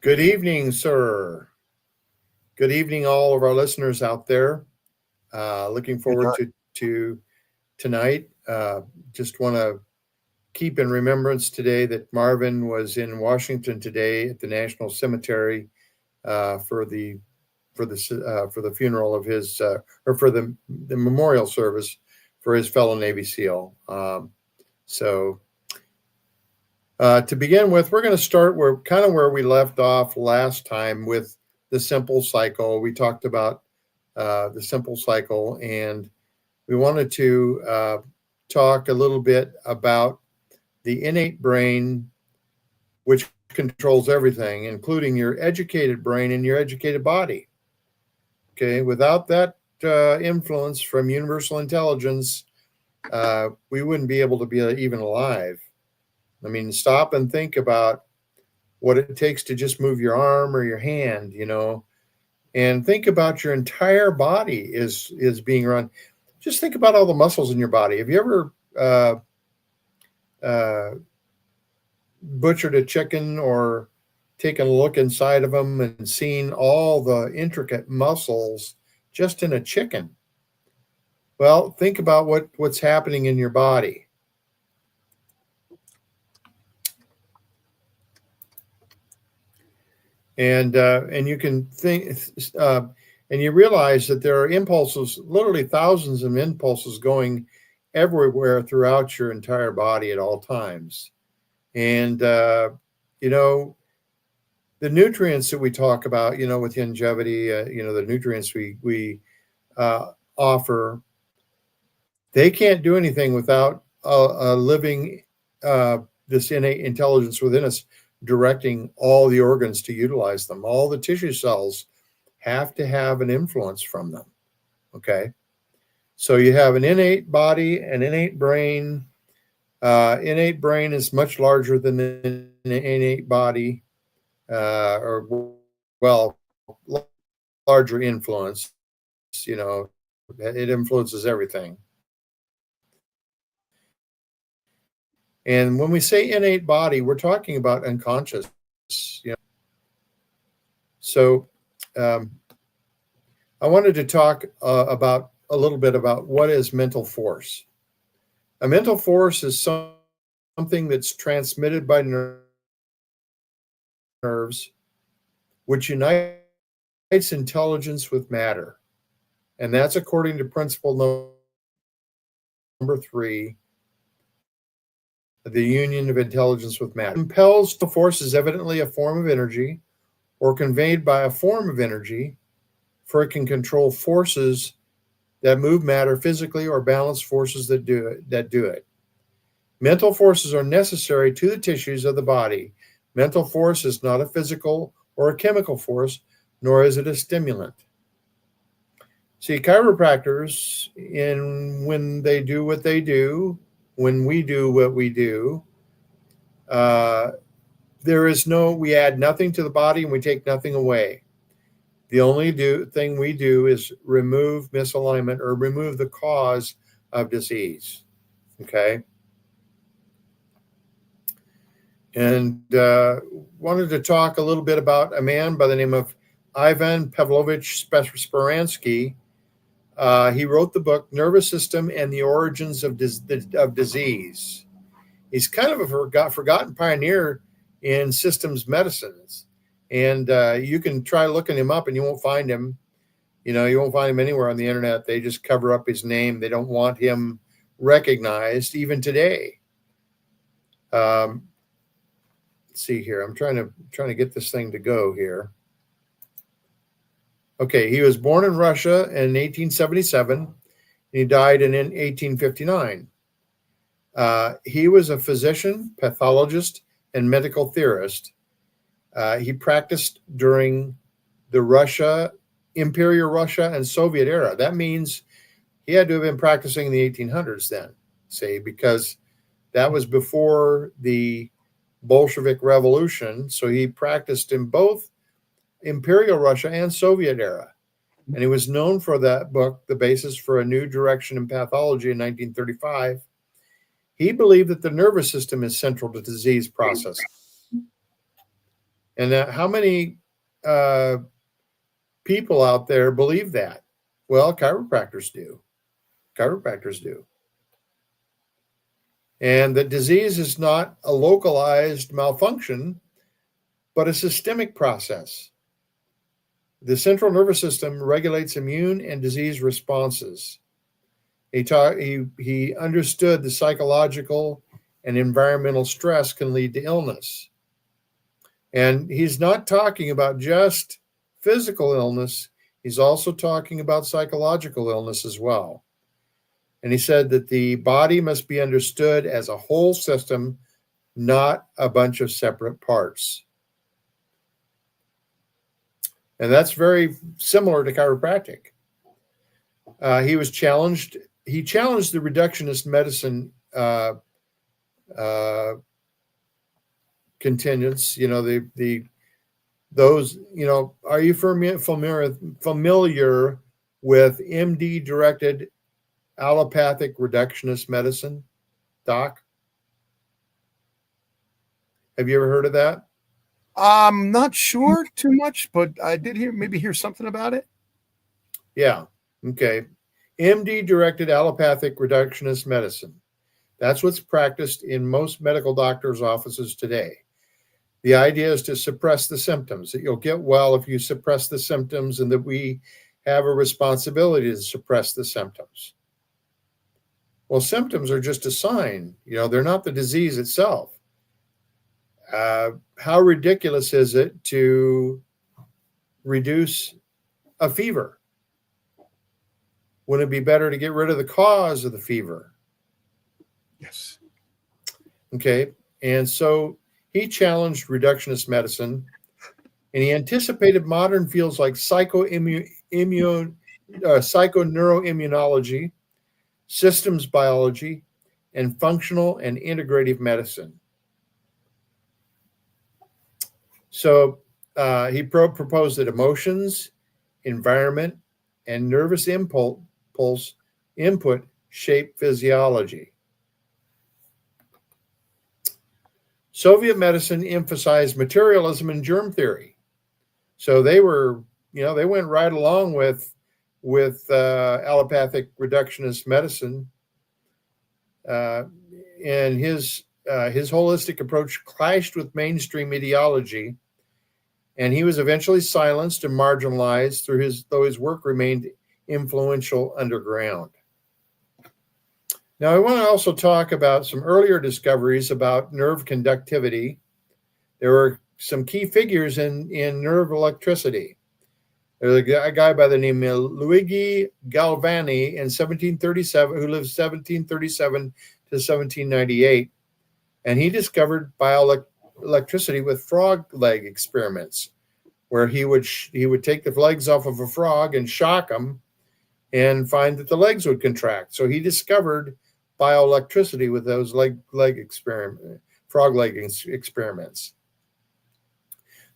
Good evening, sir. Good evening, all of our listeners out there. Looking forward to tonight. Just want to keep in remembrance today that Marvin was in Washington today at the National Cemetery for the funeral of his or for the memorial service for his fellow Navy SEAL. To begin with, we're going to start where we left off last time with the simple cycle. We talked about the simple cycle, and we wanted to talk a little bit about the innate brain, which controls everything, including your educated brain and your educated body. Okay, without that influence from universal intelligence, we wouldn't be able to be even alive. I mean, stop and think about what it takes to just move your arm or your hand, and think about your entire body is being run. Just think about all the muscles in your body. Have you ever butchered a chicken or taken a look inside of them and seen all the intricate muscles just in a chicken? Well, think about what's happening in your body. And you can think, and you realize that there are impulses, literally thousands of impulses going everywhere throughout your entire body at all times. And, the nutrients that we talk about, with longevity, the nutrients we offer, they can't do anything without a living, this innate intelligence within us directing all the organs to utilize them. All the tissue cells have to have an influence from them. Okay. So you have an innate body, an innate brain. Innate brain is much larger than the innate body, larger influence. It influences everything. And when we say innate body, we're talking about unconscious. So I wanted to talk about a little bit about what is mental force. A mental force is something that's transmitted by nerves, which unites intelligence with matter. And that's according to principle number 3. The union of intelligence with matter. Impels the force is evidently a form of energy or conveyed by a form of energy, for it can control forces that move matter physically or balance forces that do it. Mental forces are necessary to the tissues of the body. Mental force is not a physical or a chemical force, nor is it a stimulant. See, chiropractors, when they do what they do, when we do what we do, we add nothing to the body and we take nothing away. The only thing we do is remove misalignment or remove the cause of disease. Okay. And wanted to talk a little bit about a man by the name of Ivan Pavlovich Speransky. He wrote the book Nervous System and the Origins of Disease. He's kind of a forgotten pioneer in systems medicines. And you can try looking him up and you won't find him. You won't find him anywhere on the internet. They just cover up his name. They don't want him recognized even today. Let's see here. I'm trying to get this thing to go here. Okay, he was born in Russia in 1877, and he died in 1859. He was a physician, pathologist, and medical theorist. He practiced during the Imperial Russia and Soviet era. That means he had to have been practicing in the 1800s then, because that was before the Bolshevik Revolution. So he practiced in both Imperial Russia and Soviet era. And he was known for that book, The Basis for a New Direction in Pathology, in 1935. He believed that the nervous system is central to disease processes. And how many people out there believe that? Well, chiropractors do. Chiropractors do. And that disease is not a localized malfunction, but a systemic process. The central nervous system regulates immune and disease responses. He understood the psychological and environmental stress can lead to illness. And he's not talking about just physical illness. He's also talking about psychological illness as well. And he said that the body must be understood as a whole system, not a bunch of separate parts. And that's very similar to chiropractic. He challenged the reductionist medicine contingents. You know, those. You know, are you familiar with MD directed allopathic reductionist medicine, Doc? Have you ever heard of that? I'm not sure too much, but I did hear something about it. Yeah. Okay. MD directed allopathic reductionist medicine. That's what's practiced in most medical doctors' offices today. The idea is to suppress the symptoms, that you'll get well if you suppress the symptoms, and that we have a responsibility to suppress the symptoms. Well, symptoms are just a sign. You know, they're not the disease itself. How ridiculous is it to reduce a fever? Wouldn't it be better to get rid of the cause of the fever? Yes. Okay. And so he challenged reductionist medicine, and he anticipated modern fields like psychoneuroimmunology, systems biology, and functional and integrative medicine. So he proposed that emotions, environment, and nervous impulse input shape physiology. Soviet medicine emphasized materialism and germ theory. So they went right along with allopathic reductionist medicine. And his holistic approach clashed with mainstream ideology, and he was eventually silenced and marginalized though his work remained influential underground. Now, I want to also talk about some earlier discoveries about nerve conductivity. There were some key figures in nerve electricity. There's a guy by the name of Luigi Galvani in 1737, who lived 1737 to 1798, and he discovered bioelectricity with frog leg experiments, where he would take the legs off of a frog and shock them, and find that the legs would contract. So he discovered bioelectricity with those frog leg experiments.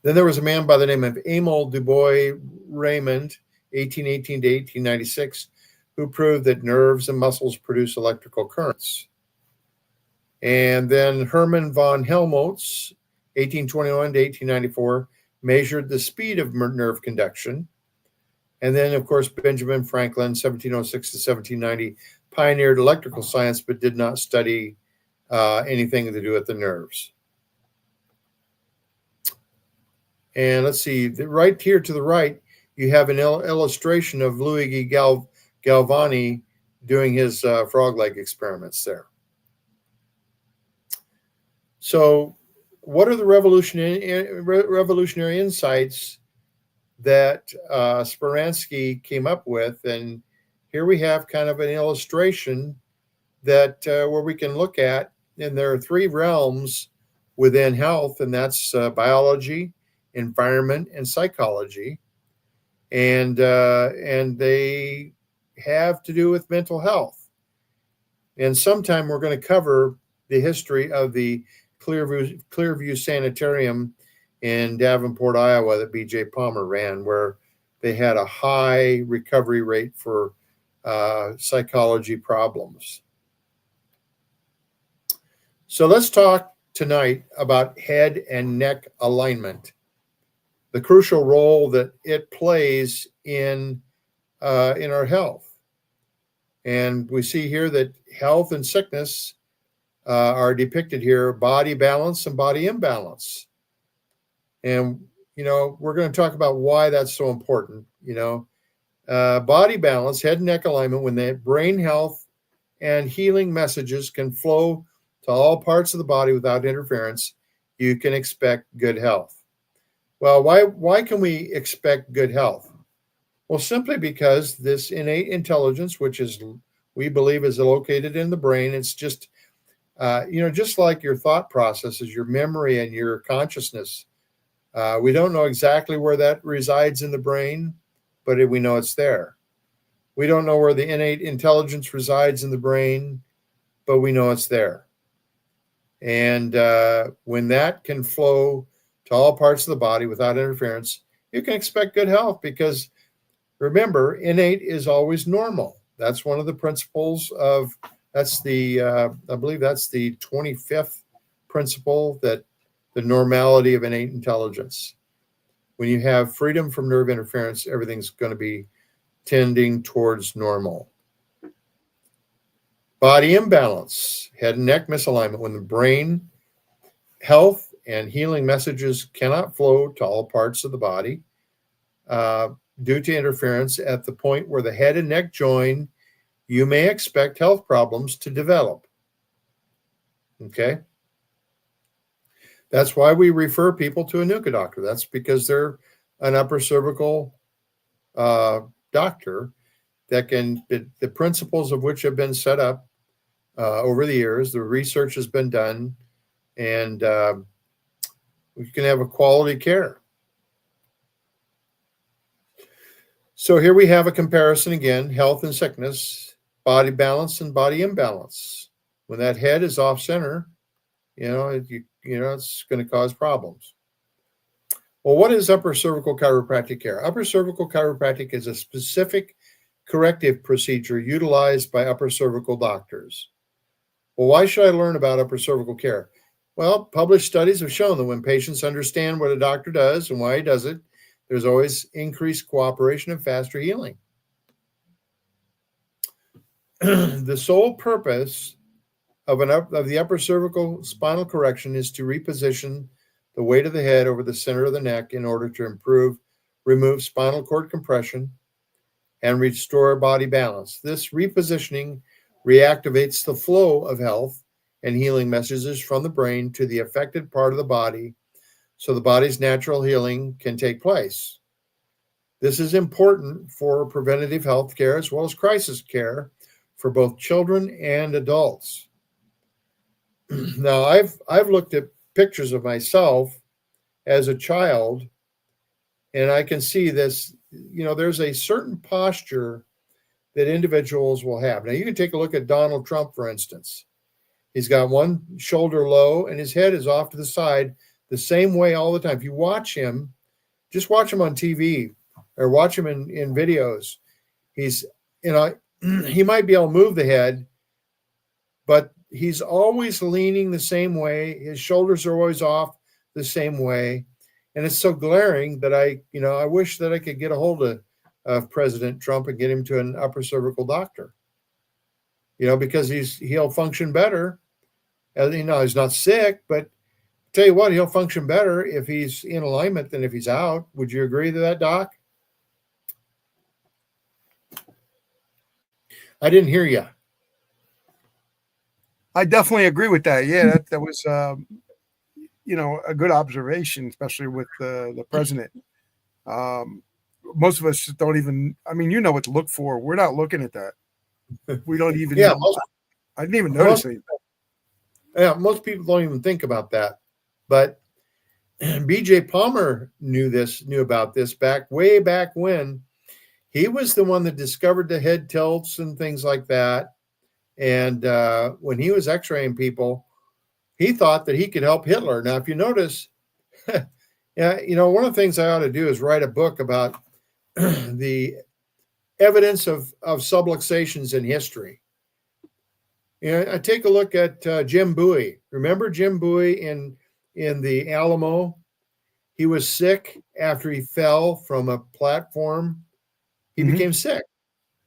Then there was a man by the name of Emile Dubois Raymond, 1818 to 1896, who proved that nerves and muscles produce electrical currents. And then Hermann von Helmholtz, 1821 to 1894, measured the speed of nerve conduction. And then, of course, Benjamin Franklin, 1706 to 1790, pioneered electrical science, but did not study anything to do with the nerves. And let's see, right here to the right, you have an illustration of Luigi Galvani doing his frog leg experiments there. So what are the revolutionary insights that Speransky came up with? And here we have kind of an illustration that where we can look at, and there are three realms within health, and that's biology, environment, and psychology, and they have to do with mental health. And sometime we're going to cover the history of the Clearview Sanitarium in Davenport, Iowa, that B.J. Palmer ran, where they had a high recovery rate for psychology problems. So let's talk tonight about head and neck alignment. the crucial role that it plays in our health. And we see here that health and sickness are depicted here, body balance and body imbalance. And, we're going to talk about why that's so important. Body balance, head and neck alignment, when the brain health and healing messages can flow to all parts of the body without interference, you can expect good health. Well, why can we expect good health? Well, simply because this innate intelligence, which we believe is located in the brain, it's just, just like your thought processes, your memory and your consciousness. We don't know exactly where that resides in the brain, but we know it's there. We don't know where the innate intelligence resides in the brain, but we know it's there. And when that can flow to all parts of the body without interference, you can expect good health, because remember, innate is always normal. That's one of the principles that's the, I believe that's the 25th principle, that the normality of innate intelligence. When you have freedom from nerve interference, everything's going to be tending towards normal. Body imbalance, head and neck misalignment, when the brain health and healing messages cannot flow to all parts of the body due to interference at the point where the head and neck join, you may expect health problems to develop. Okay? That's why we refer people to a NUCA doctor. That's because they're an upper cervical doctor that the principles of which have been set up over the years. The research has been done, and we can have a quality care. So here we have a comparison again: health and sickness, body balance and body imbalance. When that head is off center, it's going to cause problems. Well, what is upper cervical chiropractic care? Upper cervical chiropractic is a specific corrective procedure utilized by upper cervical doctors. Well, why should I learn about upper cervical care? Well, published studies have shown that when patients understand what a doctor does and why he does it, there's always increased cooperation and faster healing. The sole purpose of the upper cervical spinal correction is to reposition the weight of the head over the center of the neck in order to remove spinal cord compression and restore body balance. This repositioning reactivates the flow of health and healing messages from the brain to the affected part of the body, so the body's natural healing can take place. This is important for preventative health care as well as crisis care for both children and adults. Now, I've looked at pictures of myself as a child, and I can see this. There's a certain posture that individuals will have. Now, you can take a look at Donald Trump, for instance. He's got one shoulder low, and his head is off to the side the same way all the time. If you watch him, just watch him on TV or watch him in videos. He's, he might be able to move the head, but he's always leaning the same way. His shoulders are always off the same way. And it's so glaring that I wish that I could get a hold of President Trump and get him to an upper cervical doctor, because he'll function better. He's not sick, but tell you what, he'll function better if he's in alignment than if he's out. Would you agree to that, Doc? I didn't hear you. I definitely agree with that. Yeah, that was, a good observation, especially with the president. Most of us don't even, what to look for. We're not looking at that. We don't even know. I didn't even notice it. Yeah, most people don't even think about that. But B.J. Palmer knew about this way back when. He was the one that discovered the head tilts and things like that. And when he was x-raying people, he thought that he could help Hitler. Now, if you notice, one of the things I ought to do is write a book about the evidence of subluxations in history. I take a look at Jim Bowie. Remember Jim Bowie in the Alamo? he was sick after he fell from a platform. He became sick.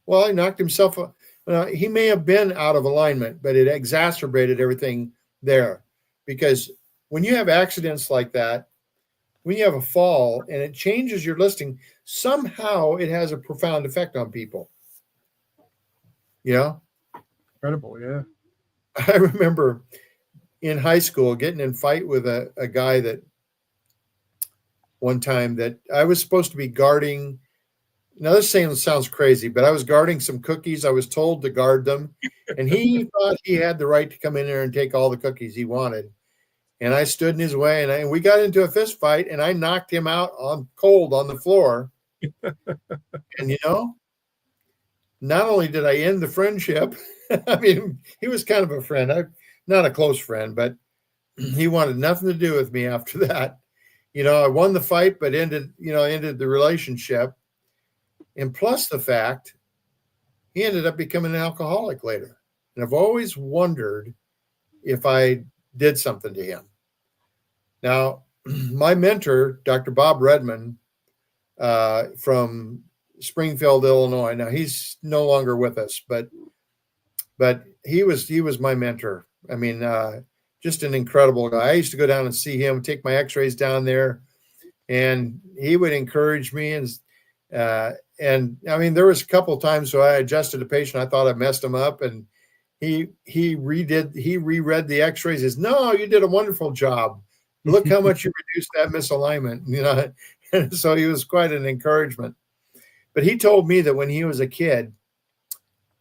Well, he knocked himself. He may have been out of alignment, but it exacerbated everything there. Because when you have accidents like that, when you have a fall and it changes your listing, somehow it has a profound effect on people. You know? Incredible, yeah. I remember in high school getting in a fight with a guy that one time that I was supposed to be guarding. Now, this sounds crazy, but I was guarding some cookies. I was told to guard them. And he thought he had the right to come in there and take all the cookies he wanted. And I stood in his way, and we got into a fist fight, and I knocked him out on the floor. And, you know, not only did I end the friendship, I mean, he was kind of a friend. Not a close friend, but he wanted nothing to do with me after that. You know, I won the fight, but ended the relationship. And plus the fact he ended up becoming an alcoholic later. And I've always wondered if I did something to him. Now, my mentor, Dr. Bob Redman, from Springfield, Illinois. Now he's no longer with us, but he was my mentor. I mean, just an incredible guy. I used to go down and see him, take my X-rays down there, and he would encourage me. And I mean, there was a couple of times where I adjusted a patient. I thought I messed him up, and he reread the X-rays. He says, "No, you did a wonderful job. Look how much you reduced that misalignment." You know, and so he was quite an encouragement. But he told me that when he was a kid,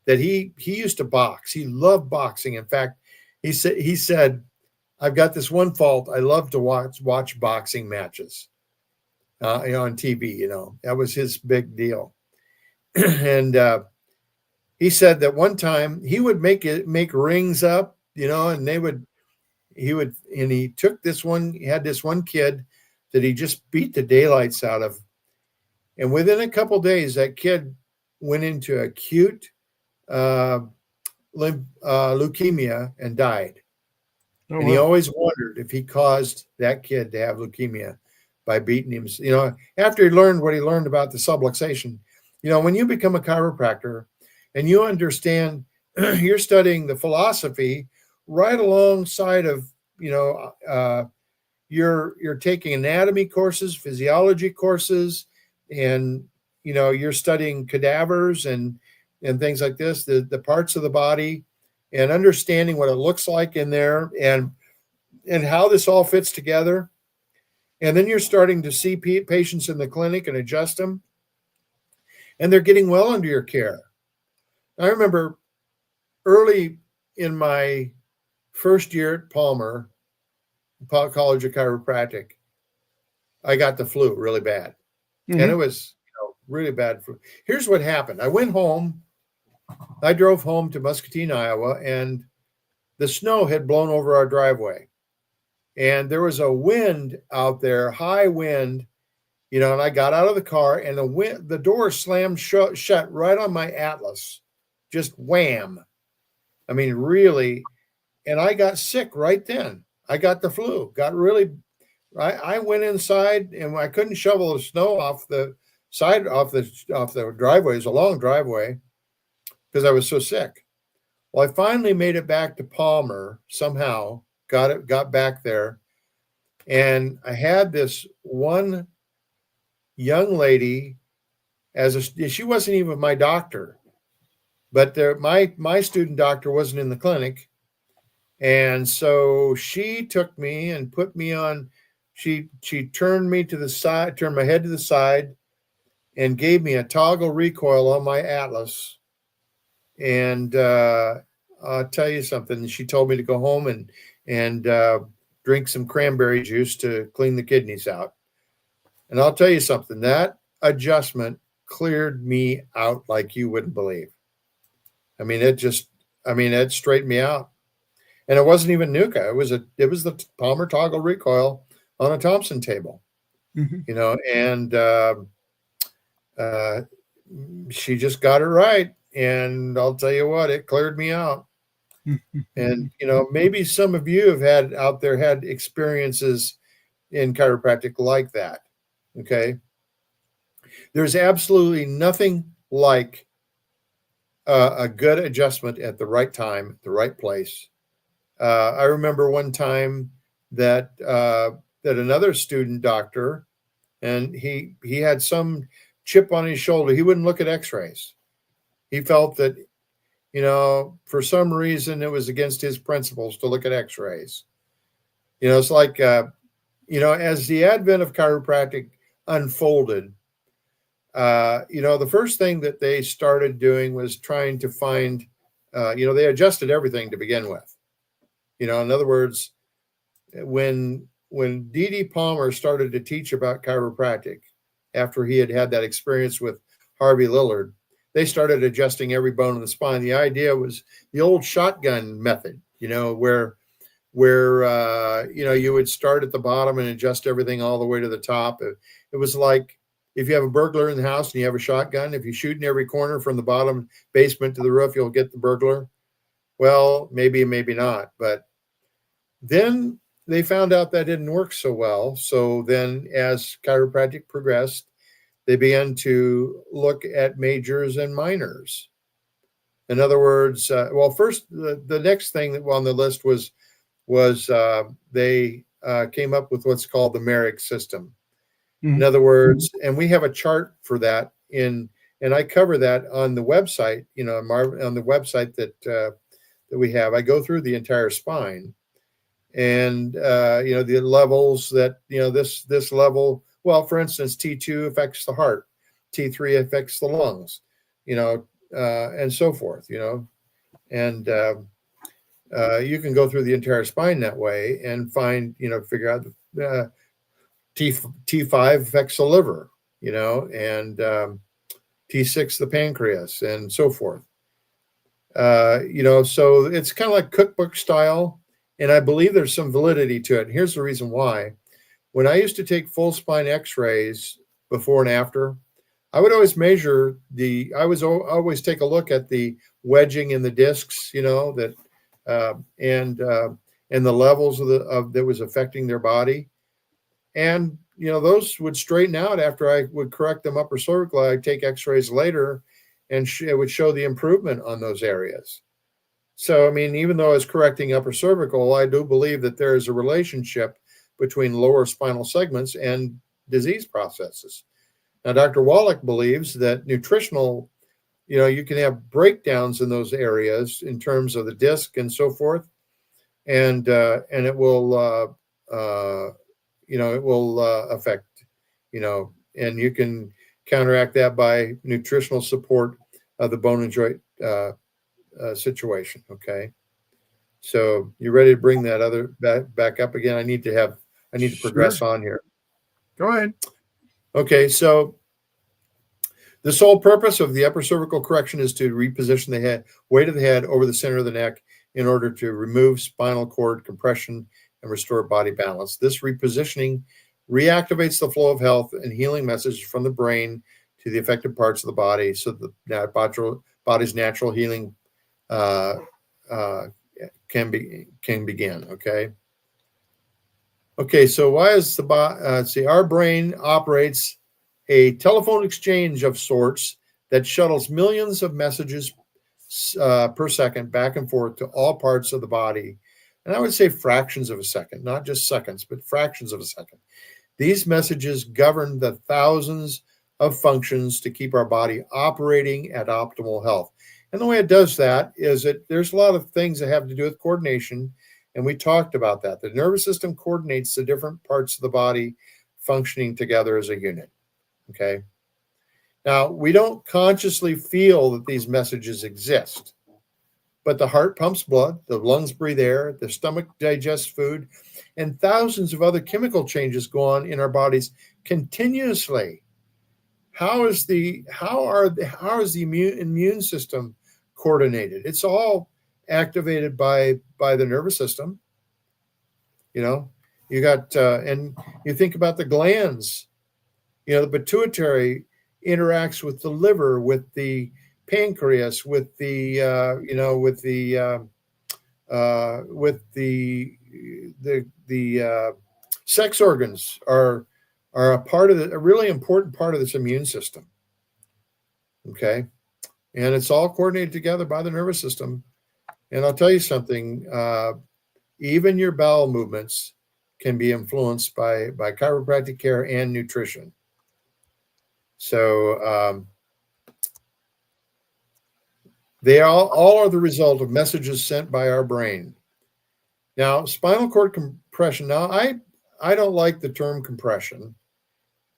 that he used to box. He loved boxing. In fact, he said, "I've got this one fault. I love to watch boxing matches on TV." You know, that was his big deal. And he said that one time he would make rings up, you know, and he took this one. He had this one kid that he just beat the daylights out of, and within a couple of days, that kid went into acute leukemia and died. Oh, and he always wondered if he caused that kid to have leukemia by beating him. You know, after he learned what he learned about the subluxation, you know, when you become a chiropractor and you understand, you're studying the philosophy right alongside of, you know, you're taking anatomy courses, physiology courses, and, you know, you're studying cadavers and things like this, the parts of the body, and understanding what it looks like in there and how this all fits together. And then you're starting to see patients in the clinic and adjust them, and they're getting well under your care. I remember early in my first year at Palmer College of Chiropractic, I got the flu really bad. And it was, you know, really bad. Here's what happened. I went home. I drove home to Muscatine, Iowa, and the snow had blown over our driveway. And there was a wind out there, high wind, you know, and I got out of the car, and the door slammed shut right on my atlas. Just wham. I mean, really. And I got sick right then. I got the flu, I went inside, and I couldn't shovel the snow off the side, off the driveway. It's a long driveway because I was so sick. Well, I finally made it back to Palmer somehow, got back there. And I had this one young lady she wasn't even my doctor, but my student doctor wasn't in the clinic. And so she took me and put me on, she turned me to the side, turned my head to the side, and gave me a toggle recoil on my atlas. And I'll tell you something. She told me to go home and drink some cranberry juice to clean the kidneys out. And I'll tell you something. That adjustment cleared me out like you wouldn't believe. I mean, it straightened me out. And it wasn't even NUCA. It was the Palmer toggle recoil on a Thompson table, you know, and she just got it right. And I'll tell you what, it cleared me out. And, you know, maybe some of you have had experiences in chiropractic like that. Okay. There's absolutely nothing like a good adjustment at the right time, the right place. I remember one time that that another student doctor, and he had some chip on his shoulder. He wouldn't look at X-rays. He felt that, for some reason it was against his principles to look at X-rays. It's like as the advent of chiropractic unfolded, the first thing that they started doing was trying to find, they adjusted everything to begin with. In other words, when D.D. Palmer started to teach about chiropractic, after he had that experience with Harvey Lillard, they started adjusting every bone in the spine. The idea was the old shotgun method, where you would start at the bottom and adjust everything all the way to the top. It was like if you have a burglar in the house and you have a shotgun, if you shoot in every corner from the bottom basement to the roof, you'll get the burglar. Well, maybe not. But then they found out that didn't work so well. So then as chiropractic progressed, they began to look at majors and minors. In other words, first, the next thing that on the list was they came up with what's called the Merrick system. Mm-hmm. In other words, and we have a chart for that and I cover that on the website, on the website that we have. I go through the entire spine and, the levels that, this level, well, for instance, T2 affects the heart, T3 affects the lungs, and so forth, and you can go through the entire spine that way and find, figure out T5 affects the liver, and T6 the pancreas and so forth. So it's kind of like cookbook style, and I believe there's some validity to it. And here's the reason why. When I used to take full spine x-rays before and after, I would always measure always take a look at the wedging in the discs, that and the levels of that was affecting their body. And, those would straighten out after I would correct them upper cervically. I'd take x-rays later and it would show the improvement on those areas. So, I mean, even though I was correcting upper cervical, I do believe that there is a relationship between lower spinal segments and disease processes. Now, Dr. Wallach believes that nutritional, you can have breakdowns in those areas in terms of the disc and so forth, and it will, it will affect, and you can counteract that by nutritional support of the bone and joint situation. Okay, so you ready to bring that other back up again? I need to progress on here. Go ahead. Okay, so the sole purpose of the upper cervical correction is to reposition the weight of the head over the center of the neck in order to remove spinal cord compression and restore body balance. This repositioning reactivates the flow of health and healing messages from the brain to the affected parts of the body, so the body's natural healing can begin. Okay, so why is our brain operates a telephone exchange of sorts that shuttles millions of messages per second back and forth to all parts of the body. And I would say fractions of a second, not just seconds, but fractions of a second. These messages govern the thousands of functions to keep our body operating at optimal health. And the way it does that is that there's a lot of things that have to do with coordination. And we talked about that. The nervous system coordinates the different parts of the body functioning together as a unit. Okay. Now, we don't consciously feel that these messages exist, but the heart pumps blood, the lungs breathe air, the stomach digests food, and thousands of other chemical changes go on in our bodies continuously. How is the immune system coordinated? It's all activated by the nervous system. You got and you think about the glands. The pituitary interacts with the liver, with the pancreas, with the sex organs are a really important part of this immune system. Okay. And it's all coordinated together by the nervous system. And I'll tell you something, even your bowel movements can be influenced by chiropractic care and nutrition. So they all are the result of messages sent by our brain. Now, spinal cord compression. Now, I don't like the term compression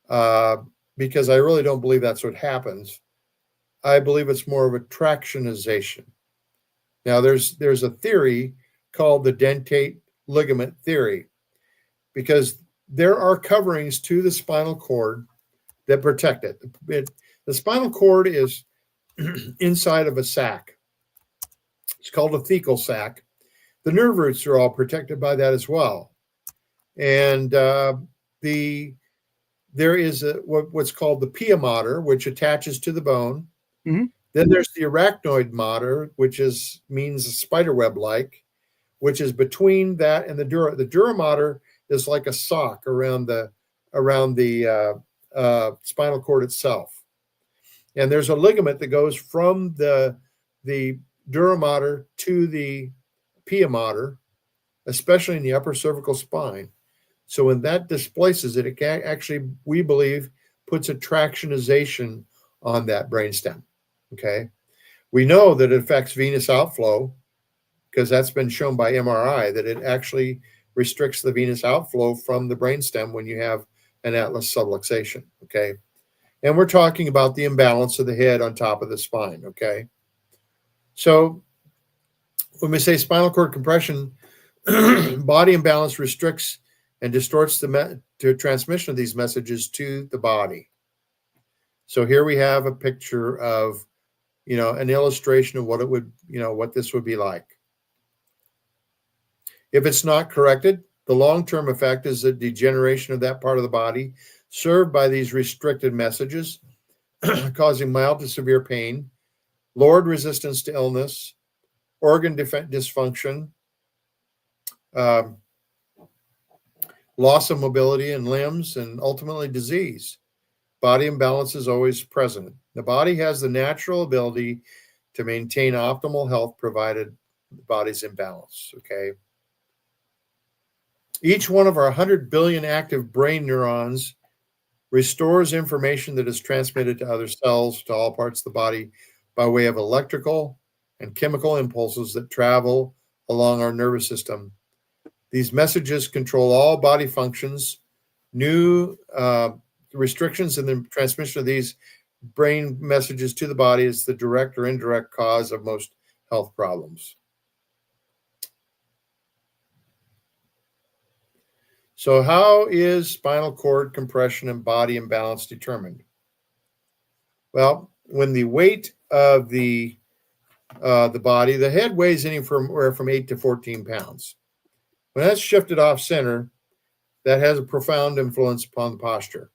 because I really don't believe that's what happens. I believe it's more of a tractionization. Now, there's a theory called the dentate ligament theory, because there are coverings to the spinal cord that protect it. The spinal cord is inside of a sac. It's called a thecal sac. The nerve roots are all protected by that as well. And there is what's called the pia mater, which attaches to the bone. Mm-hmm. Then there's the arachnoid mater, which means spider web like, which is between that and the dura. The dura mater is like a sock around the spinal cord itself. And there's a ligament that goes from the dura mater to the pia mater, especially in the upper cervical spine. So when that displaces it, it can actually, we believe, puts a tractionization on that brainstem. Okay. We know that it affects venous outflow because that's been shown by MRI that it actually restricts the venous outflow from the brainstem when you have an atlas subluxation. Okay. And we're talking about the imbalance of the head on top of the spine. Okay. So when we say spinal cord compression, body imbalance restricts and distorts the transmission of these messages to the body. So here we have a picture of, an illustration of what it would, what this would be like. If it's not corrected, the long-term effect is the degeneration of that part of the body served by these restricted messages, causing mild to severe pain, lowered resistance to illness, organ dysfunction, loss of mobility in limbs, and ultimately disease. Body imbalance is always present. The body has the natural ability to maintain optimal health provided the body's in balance. Okay. Each one of our 100 billion active brain neurons restores information that is transmitted to other cells, to all parts of the body, by way of electrical and chemical impulses that travel along our nervous system. These messages control all body functions. New restrictions in the transmission of these brain messages to the body is the direct or indirect cause of most health problems. So how is spinal cord compression and body imbalance determined? Well, when the weight of the body, the head weighs anywhere from 8 to 14 pounds. When that's shifted off center, that has a profound influence upon the posture.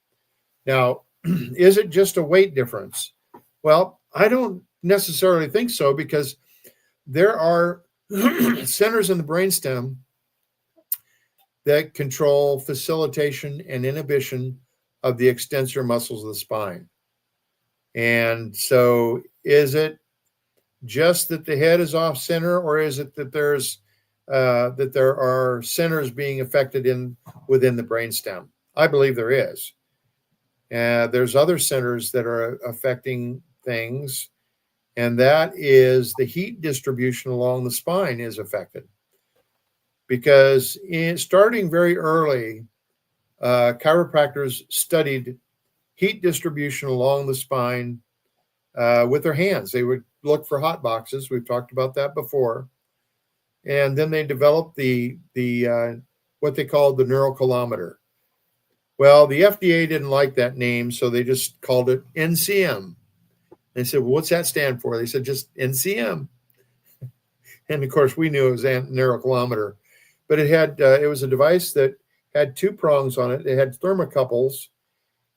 Now, is it just a weight difference? Well, I don't necessarily think so, because there are centers in the brainstem that control facilitation and inhibition of the extensor muscles of the spine. And so is it just that the head is off center, or is it that there are centers being affected within the brainstem? I believe there is. There's other centers that are affecting things, and that is the heat distribution along the spine is affected. Because starting very early, chiropractors studied heat distribution along the spine with their hands. They would look for hot boxes. We've talked about that before. And then they developed the what they called the neurocoulometer. Well, the FDA didn't like that name, so they just called it NCM. They said, well, what's that stand for? They said, just NCM. And of course, we knew it was a neurocoulometer. But it was a device that had two prongs on it. It had thermocouples,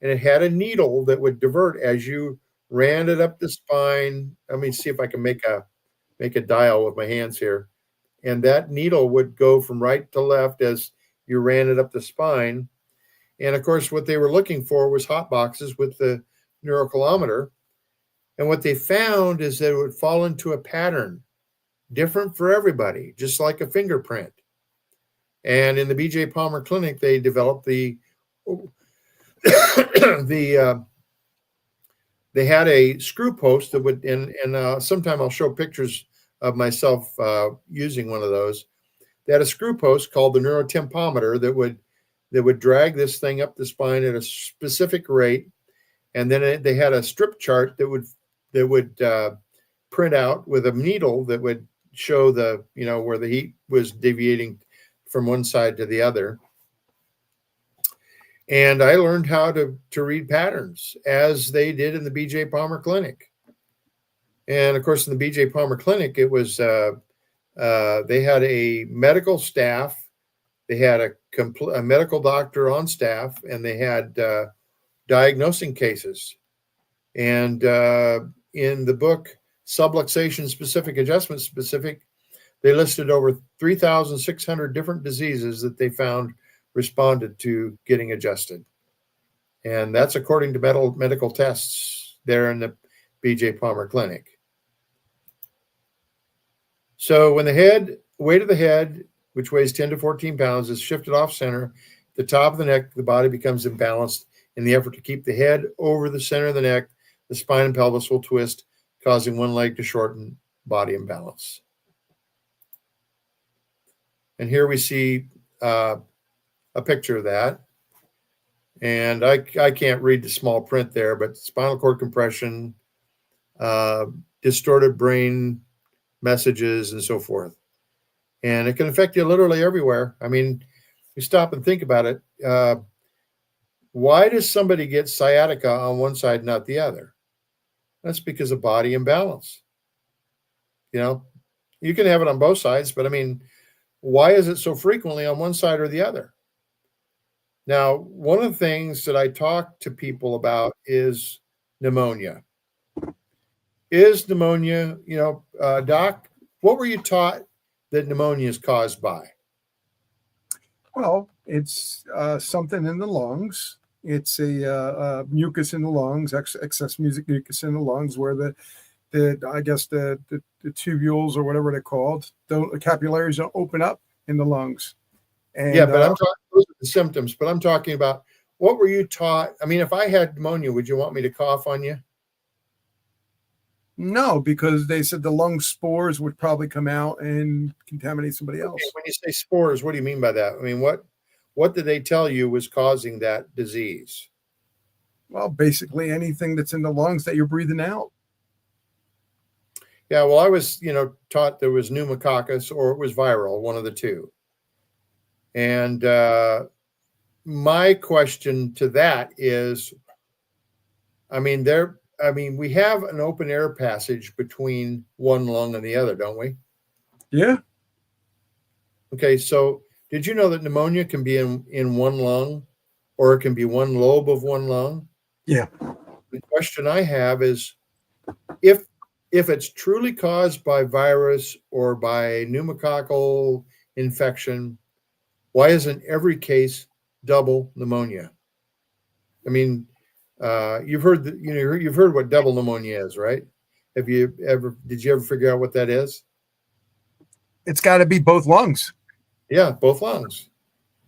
and it had a needle that would divert as you ran it up the spine. Let me see if I can make a dial with my hands here. And that needle would go from right to left as you ran it up the spine. And of course, what they were looking for was hot boxes with the neurocoulometer. And what they found is that it would fall into a pattern, different for everybody, just like a fingerprint. And in the B.J. Palmer Clinic, they developed the they had a screw post that would, and sometime I'll show pictures of myself using one of those. They had a screw post called the neurotempometer that would drag this thing up the spine at a specific rate, and then they had a strip chart that would print out with a needle that would show the where the heat was deviating from one side to the other. And I learned how to read patterns as they did in the B.J. Palmer Clinic. And of course, in the B.J. Palmer Clinic, it was they had a medical staff, they had a medical doctor on staff, and they had diagnosing cases. And in the book, Subluxation Specific, Adjustment Specific, they listed over 3,600 different diseases that they found responded to getting adjusted. And that's according to medical tests there in the B.J. Palmer Clinic. So when the weight of the head, which weighs 10 to 14 pounds, is shifted off center, the top of the neck, the body becomes imbalanced. In the effort to keep the head over the center of the neck, the spine and pelvis will twist, causing one leg to shorten, body imbalance. And here we see a picture of that. And I can't read the small print there, but spinal cord compression, distorted brain messages, and so forth. And it can affect you literally everywhere. I mean, you stop and think about it. Why does somebody get sciatica on one side, not the other? That's because of body imbalance. You can have it on both sides, but I mean, why is it so frequently on one side or the other? Now, one of the things that I talk to people about is pneumonia. Is pneumonia, Doc, what were you taught that pneumonia is caused by? Well, it's something in the lungs. It's a mucus in the lungs, excess mucus in the lungs, where the tubules or whatever they're called, the capillaries don't open up in the lungs. And, yeah, but I'm talking those are the symptoms. But I'm talking about what were you taught? I mean, if I had pneumonia, would you want me to cough on you? No, because they said the lung spores would probably come out and contaminate somebody else. Okay, when you say spores, what do you mean by that? I mean, what did they tell you was causing that disease? Well, basically anything that's in the lungs that you're breathing out. Yeah, well, I was, taught there was pneumococcus or it was viral, one of the two. And my question to that is, we have an open air passage between one lung and the other, don't we? Yeah. Okay, so did you know that pneumonia can be in one lung, or it can be one lobe of one lung? Yeah. The question I have is, if it's truly caused by virus or by pneumococcal infection, why isn't every case double pneumonia? I mean, you've heard you've heard what double pneumonia is, right? Did you ever figure out what that is? It's got to be both lungs. Yeah, both lungs.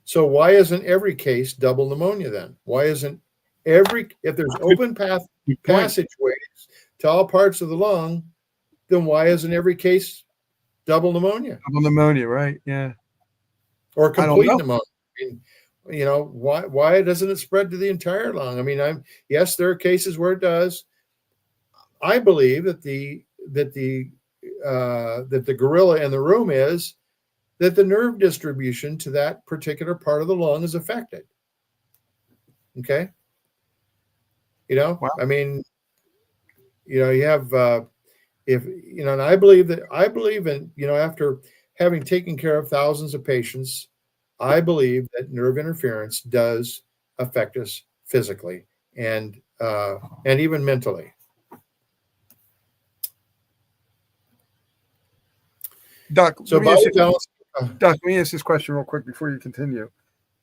So why isn't every case double pneumonia then? Why isn't if there's open passageways to all parts of the lung, then why isn't every case double pneumonia? Double pneumonia, right? Yeah. Or complete pneumonia. I mean, why doesn't it spread to the entire lung? I mean, yes, there are cases where it does. I believe that the gorilla in the room is that the nerve distribution to that particular part of the lung is affected. Okay. Wow. I mean, you have and I believe in, after having taken care of thousands of patients, I believe that nerve interference does affect us physically and even mentally. Doc, so let me ask this question real quick before you continue.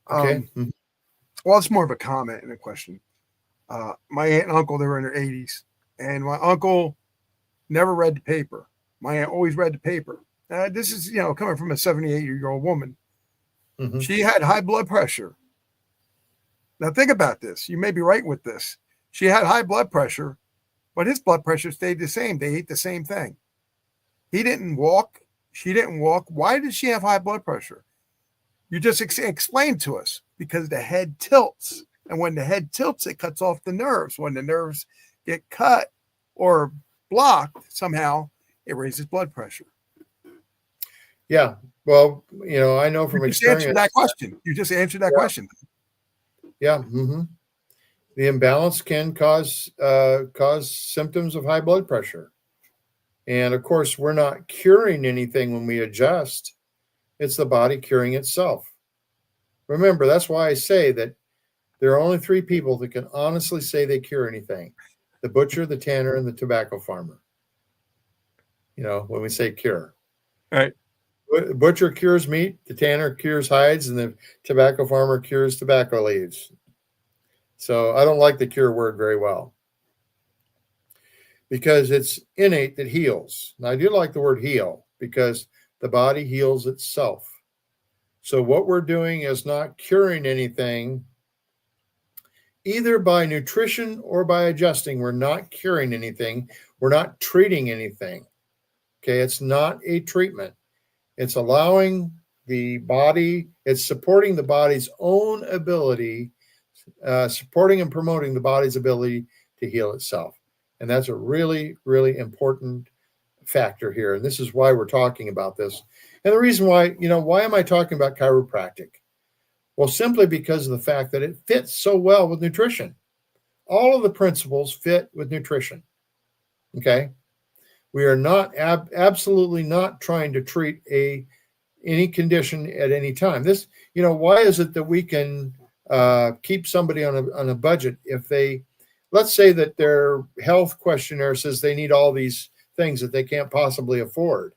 Okay. Well, it's more of a comment and a question. My aunt and uncle, they were in their 80s, and my uncle never read the paper. My aunt always read the paper. This is, coming from a 78-year-old woman. Mm-hmm. She had high blood pressure. Now, think about this. You may be right with this. She had high blood pressure, but his blood pressure stayed the same. They ate the same thing. He didn't walk. She didn't walk. Why did she have high blood pressure? You just explained to us, because the head tilts. And when the head tilts, it cuts off the nerves. When the nerves get cut or blocked somehow, it raises blood pressure. Yeah. Well, I know from experience. You just answered that question. Yeah. Mm-hmm. The imbalance can cause symptoms of high blood pressure. And of course, we're not curing anything when we adjust. It's the body curing itself. Remember, that's why I say that there are only 3 people that can honestly say they cure anything: the butcher, the tanner, and the tobacco farmer. When we say cure. All right. The butcher cures meat, the tanner cures hides, and the tobacco farmer cures tobacco leaves. So I don't like the cure word very well, because it's innate that heals. Now, I do like the word heal, because the body heals itself. So what we're doing is not curing anything, either by nutrition or by adjusting. We're not curing anything. We're not treating anything. Okay, it's not a treatment. It's allowing the body, it's supporting the body's own ability, supporting and promoting the body's ability to heal itself. And that's a really, really important factor here. And this is why we're talking about this. And the reason why, why am I talking about chiropractic? Well, simply because of the fact that it fits so well with nutrition. All of the principles fit with nutrition. Okay. We are not absolutely not trying to treat any condition at any time. This, why is it that we can keep somebody on a budget if let's say that their health questionnaire says they need all these things that they can't possibly afford?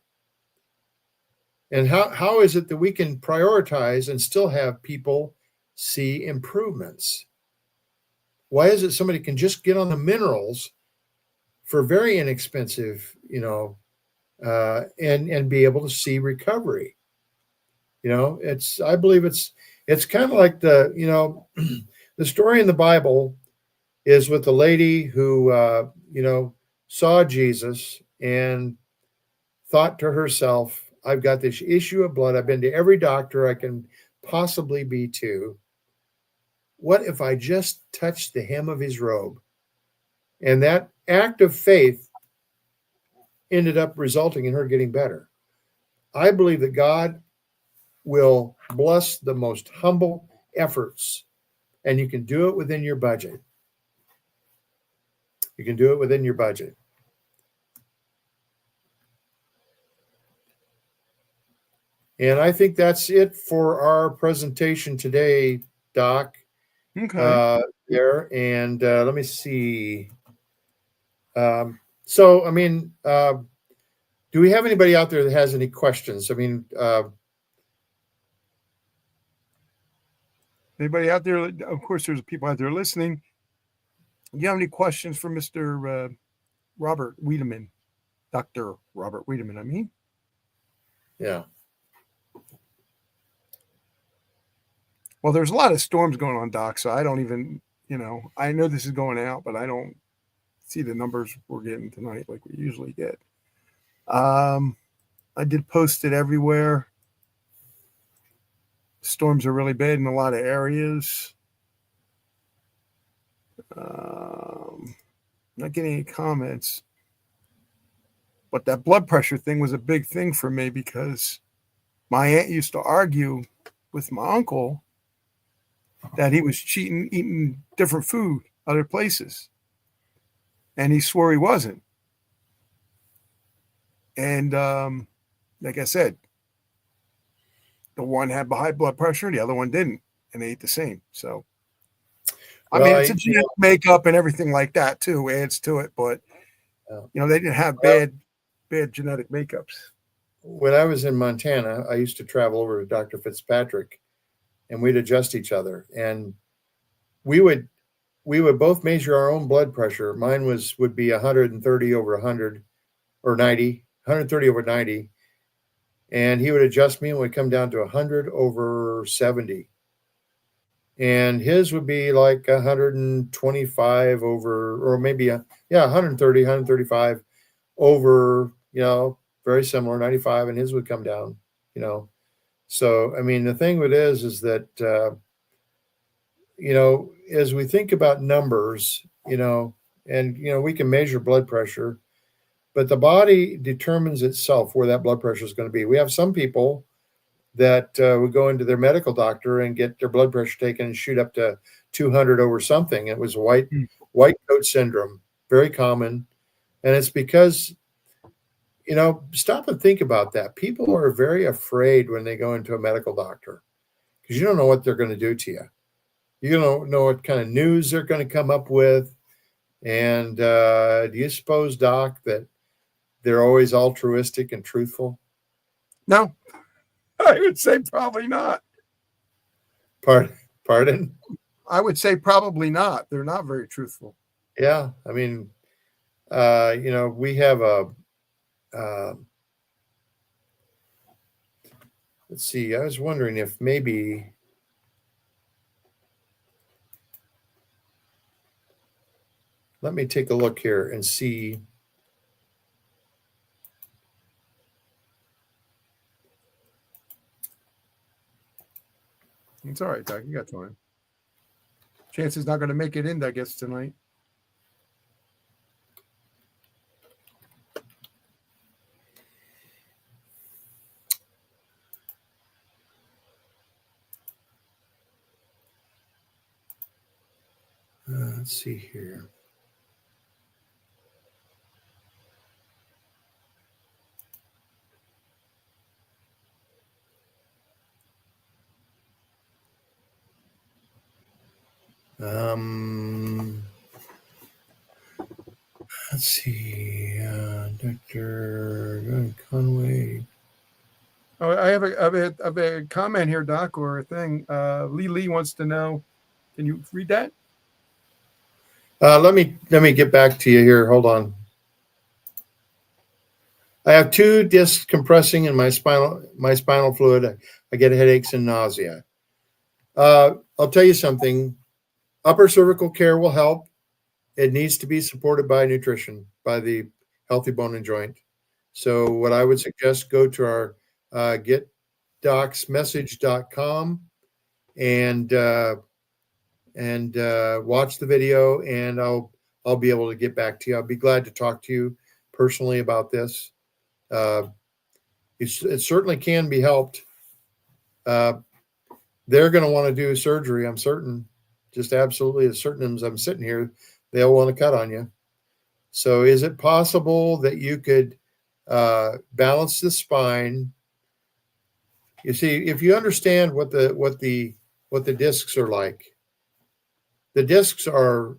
And how is it that we can prioritize and still have people see improvements? Why is it somebody can just get on the minerals for very inexpensive, and be able to see recovery? I believe it's kind of like the story in the Bible is with the lady who, saw Jesus and thought to herself, I've got this issue of blood. I've been to every doctor I can possibly be to. What if I just touched the hem of his robe? And that act of faith ended up resulting in her getting better. I believe that God will bless the most humble efforts, and you can do it within your budget. You can do it within your budget. And I think that's it for our presentation today, Doc. Okay. There. And let me see. Do we have anybody out there that has any questions? Anybody out there? Of course, there's people out there listening. Do you have any questions for Mr. Robert Wiedemann? Dr. Robert Wiedemann, I mean? Yeah. Well, there's a lot of storms going on, Doc, so I don't even, I know this is going out, but I don't see the numbers we're getting tonight like we usually get. I did post it everywhere. Storms are really bad in a lot of areas. Not getting any comments. But that blood pressure thing was a big thing for me, because my aunt used to argue with my uncle that he was cheating, eating different food other places. And he swore he wasn't. And like I said, the one had high blood pressure, the other one didn't, and they ate the same. So, it's a genetic makeup and everything like that too adds to it. But they didn't have bad genetic makeups. When I was in Montana, I used to travel over to Dr. Fitzpatrick and we'd adjust each other. And we would both measure our own blood pressure. Mine would be 130 over 100 or 90, 130 over 90. And he would adjust me and would come down to 100 over 70. And his would be like 125 over, or maybe, 130, 135 over, very similar, 95, and his would come down, So, I mean, the thing with it is that, as we think about numbers, and, we can measure blood pressure, but the body determines itself where that blood pressure is going to be. We have some people that would go into their medical doctor and get their blood pressure taken and shoot up to 200 over something. It was white coat syndrome, very common. And it's because, stop and think about that. People are very afraid when they go into a medical doctor because you don't know what they're going to do to you. You don't know what kind of news they're going to come up with. And do you suppose, Doc, that they're always altruistic and truthful? No, I would say probably not. Pardon? I would say probably not. They're not very truthful. Yeah. I mean, we have let's see, I was wondering if maybe let me take a look here and see. It's all right, Doc. You got time. Chance's not going to make it in, I guess, tonight. Let's see here. Let's see, Dr. Conway. Oh, I have a comment here, Doc, or a thing. Lee wants to know. Can you read that? Let me get back to you here. Hold on. I have 2 discs compressing in my spinal fluid. I get headaches and nausea. I'll tell you something. Upper cervical care will help. It needs to be supported by nutrition, by the Healthy Bone and Joint. So what I would suggest, go to our getdocsmessage.com and watch the video, and I'll be able to get back to you. I'll be glad to talk to you personally about this. It certainly can be helped. They're going to want to do surgery, I'm certain. Just absolutely as certain as I'm sitting here, they'll want to cut on you. So is it possible that you could balance the spine? You see, if you understand what the discs are like, the discs are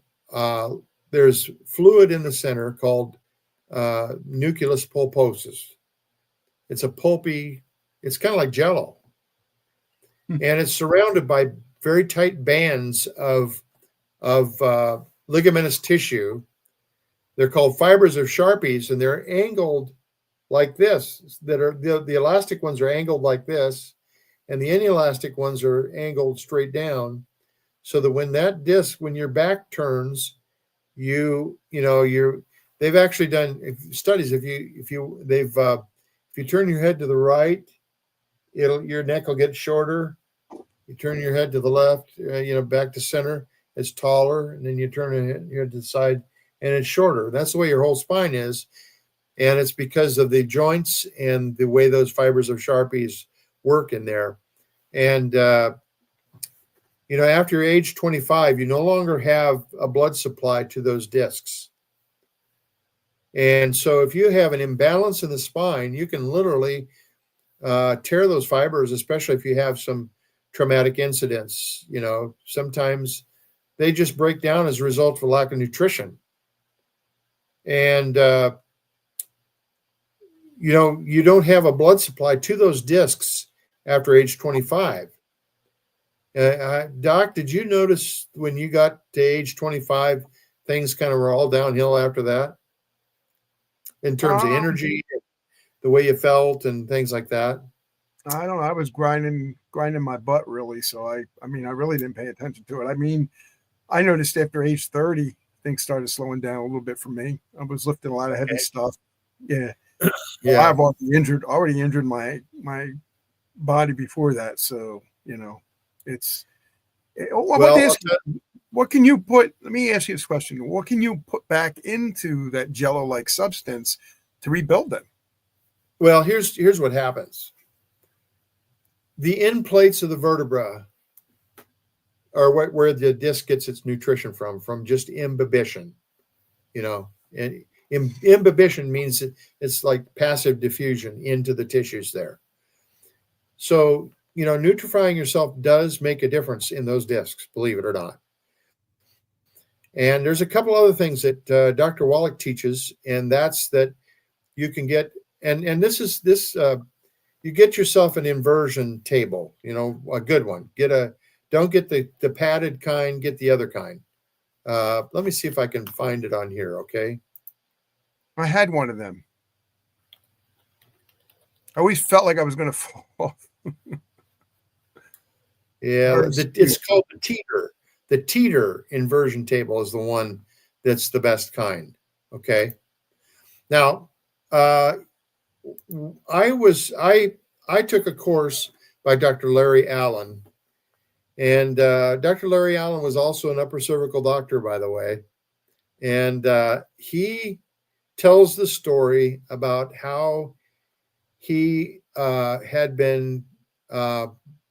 there's fluid in the center called nucleus pulposus. It's a pulpy, it's kind of like jello. And it's surrounded by very tight bands of ligamentous tissue. They're called fibers of Sharpies, and they're angled like this. That are the elastic ones are angled like this, and the inelastic ones are angled straight down. So that when your back turns, they've actually done studies. If you turn your head to the right, your neck will get shorter. You turn your head to the left, back to center, it's taller, and then you turn your head to the side, and it's shorter. That's the way your whole spine is, and it's because of the joints and the way those fibers of Sharpies work in there. And after age 25, you no longer have a blood supply to those discs. And so if you have an imbalance in the spine, you can literally tear those fibers, especially if you have some traumatic incidents. Sometimes they just break down as a result of a lack of nutrition. And, you don't have a blood supply to those discs after age 25. Doc, did you notice when you got to age 25, things kind of were all downhill after that in terms of Um, energy, the way you felt, and things like that? I don't know. I was grinding my butt really. So I mean, I really didn't pay attention to it. I mean, I noticed after age 30, things started slowing down a little bit for me. I was lifting a lot of heavy Okay. stuff. Yeah. Yeah. I've already injured my body before that. So, it's, well, what, Well, what can you put, let me ask you this question. What can you put back into that jello-like substance to rebuild them? well, here's what happens. The end plates of the vertebra are where the disc gets its nutrition from just imbibition, and imbibition means it's like passive diffusion into the tissues there. So, nutrifying yourself does make a difference in those discs, believe it or not. And there's a couple other things that Dr. Wallach teaches, and that's that you can get, and this you get yourself an inversion table, a good one. Don't get the padded kind, get the other kind. Let me see if I can find it on here. Okay. I had one of them. I always felt like I was going to fall off. Yeah, it's called the teeter. The teeter inversion table is the one that's the best kind. Okay. Now, I took a course by Dr. Larry Allen, and Dr. Larry Allen was also an upper cervical doctor, by the way, and he tells the story about how he had been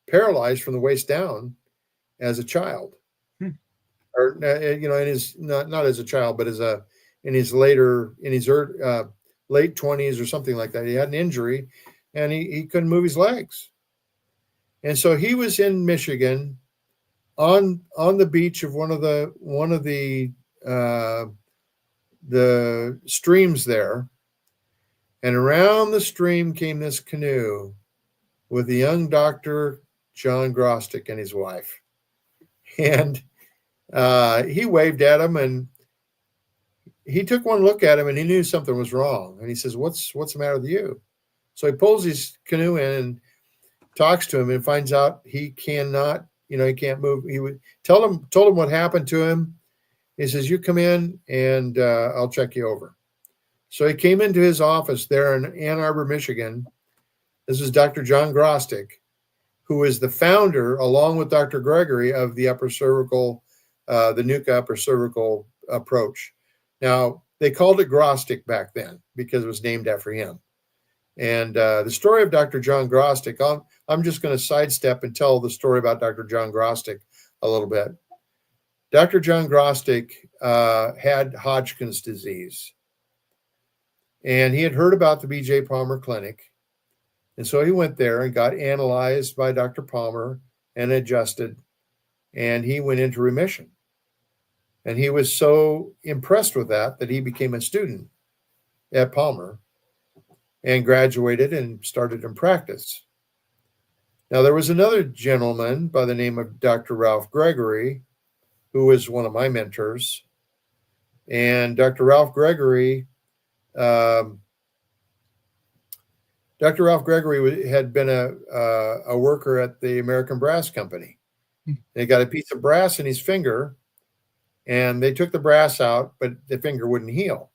paralyzed from the waist down as a child, or in his not as a child, but in his late 20s or something like that. He had an injury, and he couldn't move his legs, and so he was in Michigan on the beach of one of the streams there, and around the stream came this canoe with the young Dr. John Grostick and his wife. And he waved at him, and he took one look at him, and he knew something was wrong. And he says, what's the matter with you? So he pulls his canoe in and talks to him, and finds out he cannot, he can't move. He would told him what happened to him. He says, you come in and I'll check you over. So he came into his office there in Ann Arbor, Michigan. This is Dr. John Grostick, who is the founder, along with Dr. Gregory, of the upper cervical, the NUCA upper cervical approach. Now, they called it Grostick back then because it was named after him. And the story of Dr. John Grostick, I'm just going to sidestep and tell the story about Dr. John Grostick a little bit. Dr. John Grostick had Hodgkin's disease, and he had heard about the B.J. Palmer Clinic. And so he went there and got analyzed by Dr. Palmer and adjusted, and he went into remission. And he was so impressed with that he became a student at Palmer and graduated and started in practice. Now, there was another gentleman by the name of Dr. Ralph Gregory, who was one of my mentors. And Dr. Ralph Gregory had been a worker at the American Brass Company. They got a piece of brass in his finger, and they took the brass out, but the finger wouldn't heal.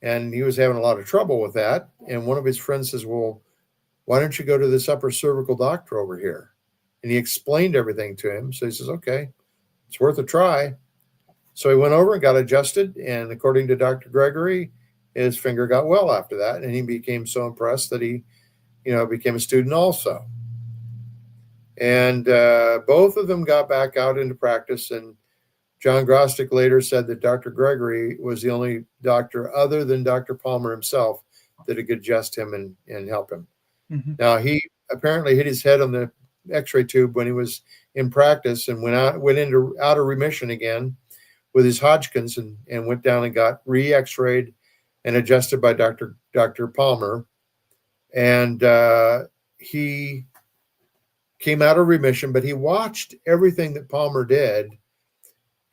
And he was having a lot of trouble with that. And one of his friends says, well, why don't you go to this upper cervical doctor over here? And he explained everything to him. So he says, okay, it's worth a try. So he went over and got adjusted. And according to Dr. Gregory, his finger got well after that. And he became so impressed that he, became a student also. And both of them got back out into practice. And John Grostick later said that Dr. Gregory was the only doctor other than Dr. Palmer himself that could adjust him and help him. Mm-hmm. Now, he apparently hit his head on the x-ray tube when he was in practice and went out of remission again with his Hodgkin's and went down and got re-x-rayed and adjusted by Dr. Palmer. And he came out of remission, but he watched everything that Palmer did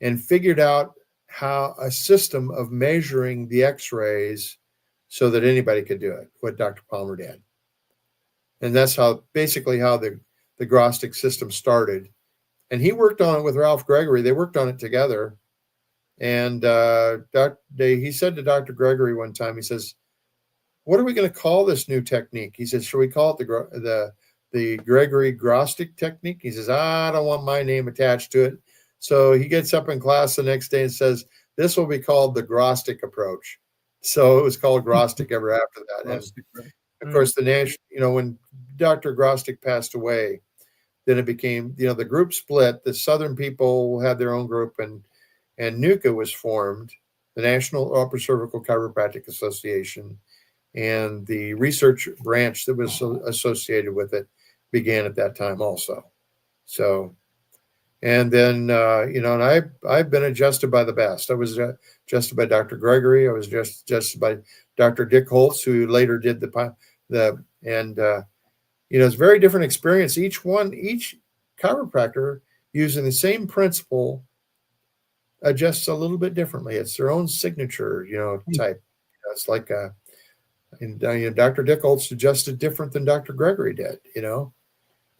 and figured out how a system of measuring the x-rays so that anybody could do it, what Dr. Palmer did. And that's basically how the Grostic system started. And he worked on it with Ralph Gregory. They worked on it together. And he said to Dr. Gregory one time, he says, what are we going to call this new technique? He says, should we call it the Gregory Grostic technique? He says, I don't want my name attached to it. So he gets up in class the next day and says, this will be called the Grostic approach. So it was called Grostic ever after that. Grostic, and right. of course, when Dr. Grostic passed away, then it became, the group split. The Southern people had their own group, and NUCA was formed, the National Upper Cervical Chiropractic Association, and the research branch that was associated with it began at that time also. So, and then, and I've been adjusted by the best. I was adjusted by Dr. Gregory. I was just adjusted by Dr. Dick Holtz, who later did it's a very different experience. Each chiropractor using the same principle adjusts a little bit differently. It's their own signature, type. It's like Dr. Dick Holtz adjusted different than Dr. Gregory did,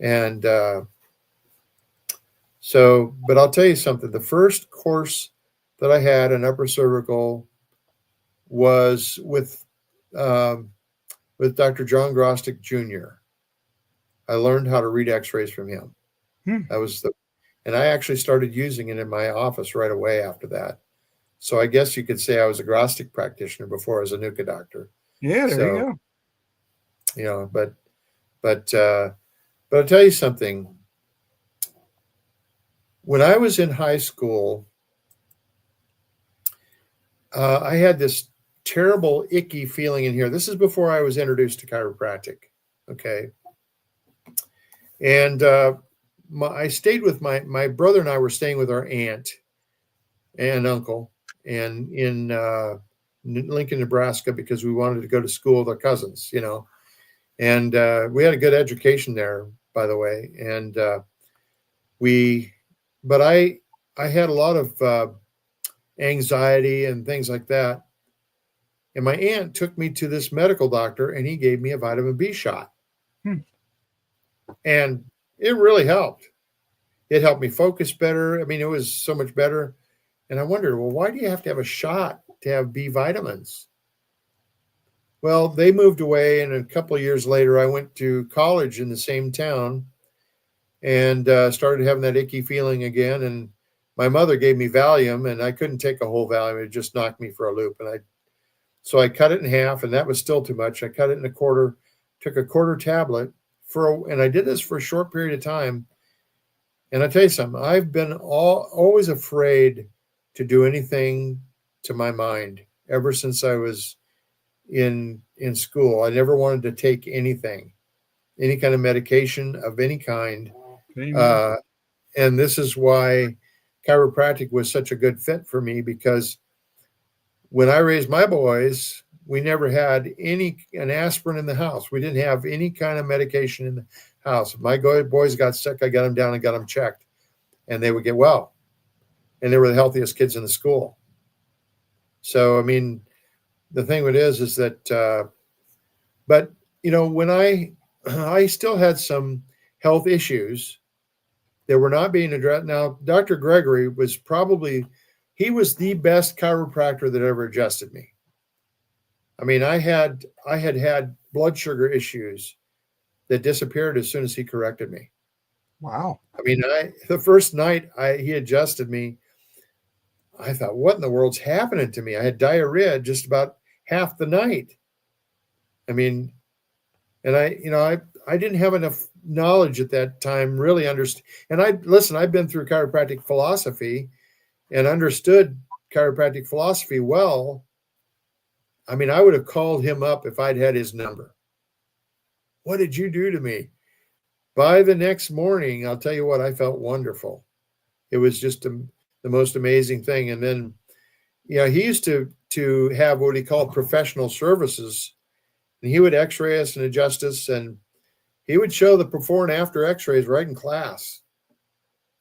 and but I'll tell you something. The first course that I had in upper cervical was with Dr. John Grostic Jr. I learned how to read x-rays from him. And I actually started using it in my office right away after that. So I guess you could say I was a Grostic practitioner before I was a NUCA doctor. Yeah, there you go. But I'll tell you something. When I was in high school, I had this terrible, icky feeling in here. This is before I was introduced to chiropractic. Okay. And I stayed with my brother, and I were staying with our aunt and uncle, and in Lincoln, Nebraska, because we wanted to go to school with our cousins, and we had a good education there, by the way. And but I had a lot of anxiety and things like that. And my aunt took me to this medical doctor, and he gave me a vitamin B shot. And it really helped. It helped me focus better. I mean, it was so much better. And I wondered, well, why do you have to have a shot to have B vitamins? Well, they moved away, and a couple of years later, I went to college in the same town and started having that icky feeling again. And my mother gave me Valium, and I couldn't take a whole Valium. It just knocked me for a loop. So I cut it in half, and that was still too much. I cut it in a quarter, took a quarter tablet and I did this for a short period of time. And I tell you something, I've been always afraid to do anything to my mind ever since I was in school. I never wanted to take anything, any kind of medication of any kind. And this is why chiropractic was such a good fit for me, because when I raised my boys, we never had an aspirin in the house. We didn't have any kind of medication in the house. If my boys got sick, I got them down and got them checked, and they would get well. And they were the healthiest kids in the school. So, I mean, the thing with it is that, but, when I still had some health issues that were not being addressed. Now, Dr. Gregory was he was the best chiropractor that ever adjusted me. I mean, I had blood sugar issues that disappeared as soon as he corrected me. Wow. I mean, the first night he adjusted me, I thought, what in the world's happening to me? I had diarrhea just about half the night. I mean, and I didn't have enough knowledge at that time, really understand. And I've been through chiropractic philosophy and understood chiropractic philosophy well. I mean, I would have called him up if I'd had his number. What did you do to me? By the next morning, I'll tell you what, I felt wonderful. It was just the most amazing thing. And then, he used to have what he called professional services, and he would x-ray us and adjust us. And He would show the before and after x-rays right in class.